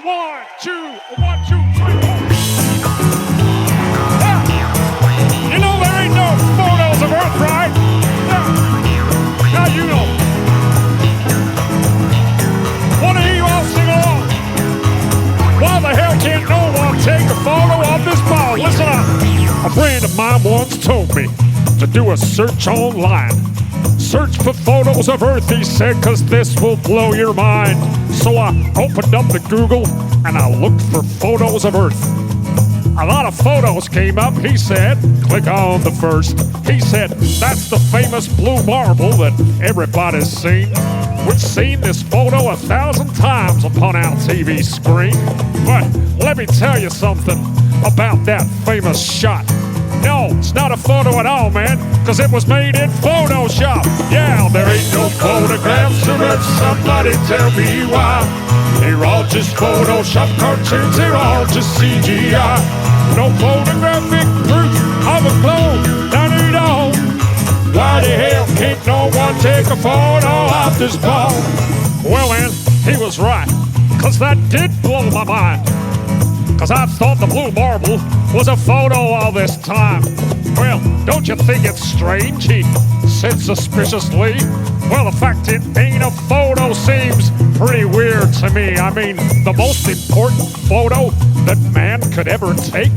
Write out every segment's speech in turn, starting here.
1, 2, 1, 2, 3, 4. Yeah. You know there ain't no photos of Earth, right? Yeah. Now you know. Wanna hear you all sing along? Why the hell can't no one take a photo of this ball? Listen up. A friend of mine once told me to do a search online. Search for photos of Earth, he said, cause this will blow your mind. So I opened up the Google and I looked for photos of Earth. A lot of photos came up, he said. Click on the first. He said, that's the famous blue marble that everybody's seen. We've seen this photo 1,000 times upon our TV screen. But let me tell you something about that famous shot. No, it's not a photo at all, man, cause it was made in Photoshop. Yeah, there ain't no photographs of Earth, somebody tell me why. They're all just Photoshop cartoons, they're all just CGI. No photographic proof of a globe, none at all. Why the hell can't no one take a photo of this ball? Well, man, he was right, cause that did blow my mind. Cause I thought the blue marble was a photo all this time. Well, don't you think it's strange? He said suspiciously. Well, the fact it ain't a photo seems pretty weird to me. I mean, the most important photo that man could ever take?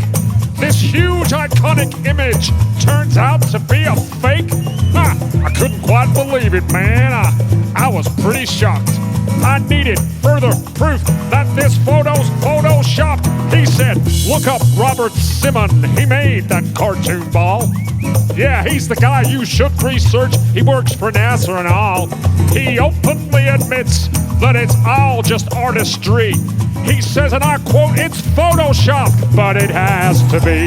This huge iconic image turns out to be a fake? I couldn't quite believe it, man. I was pretty shocked. I needed further proof that this photo's photoshopped. He said, look up Robert Simon. He made that cartoon ball. Yeah, he's the guy you should research. He works for NASA and all. He openly admits that it's all just artistry. He says, and I quote, it's photoshopped, but it has to be.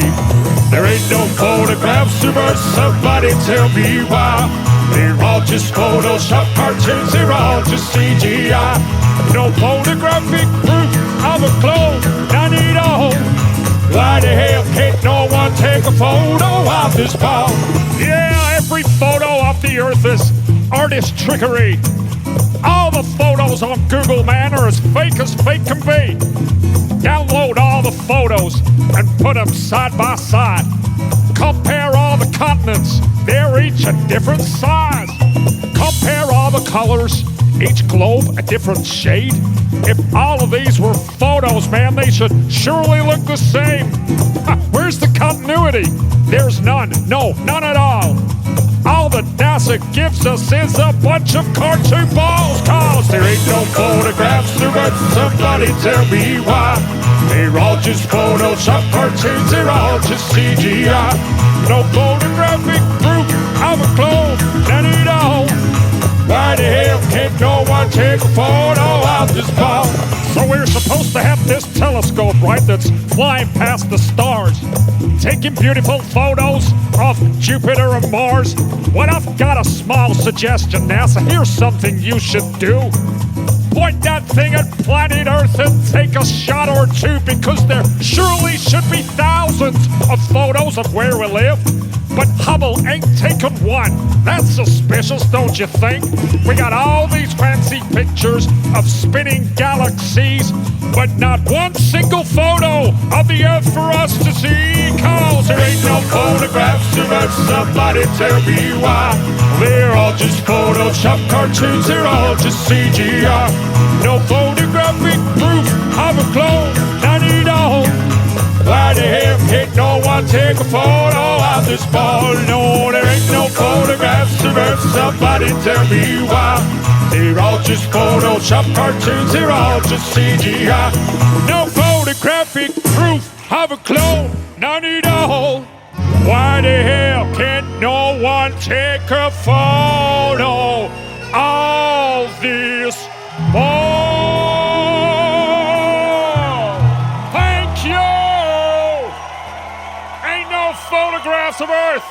There ain't no photographs of Earth, somebody tell me why. They're all just Photoshop cartoons, they're all just CGI. No photographic proof of a globe, none at all. Why the hell can't no one take a photo of this ball? Yeah, every photo of the Earth is artist trickery. All the photos on Google, man, are as fake can be. Download all the photos and put them side by side. Compare all the continents, they're each a different size. Compare all the colors, each globe a different shade. If all of these were photos, man, they should surely look the same. Where's the continuity? There's none. No, none at all. All that NASA gives us is a bunch of cartoon balls. Cause there ain't no photographs of Earth, somebody tell me why. They're all just Photoshop cartoons, they're all just CGI. No photographic proof of a globe, none at all. Why the hell can't no one take a photo of this ball? So we're supposed to have this telescope, right, that's flying past the stars, taking beautiful photos of Jupiter and Mars. Well, I've got a small suggestion, NASA. Here's something you should do. Point that thing at planet Earth and take a shot or two, because there surely should be thousands of photos of where we live. But Hubble ain't taken one. That's suspicious, don't you think? We got all these fancy pictures of spinning galaxies, but not one single photo of the Earth for us to see. Cause there ain't no photographs of Earth, somebody tell me why. They're all just Photoshop cartoons, they're all just CGI. No photographic proof of a globe, none at all. Why the hell can't no one take a photo of this ball? No, there ain't no photographs of Earth, somebody tell me why. They're all just Photoshop cartoons, they're all just CGI. No photographic proof of a globe, none at all. Why the hell can't no one take a photo of this ball? Thank you! Ain't no photographs of Earth.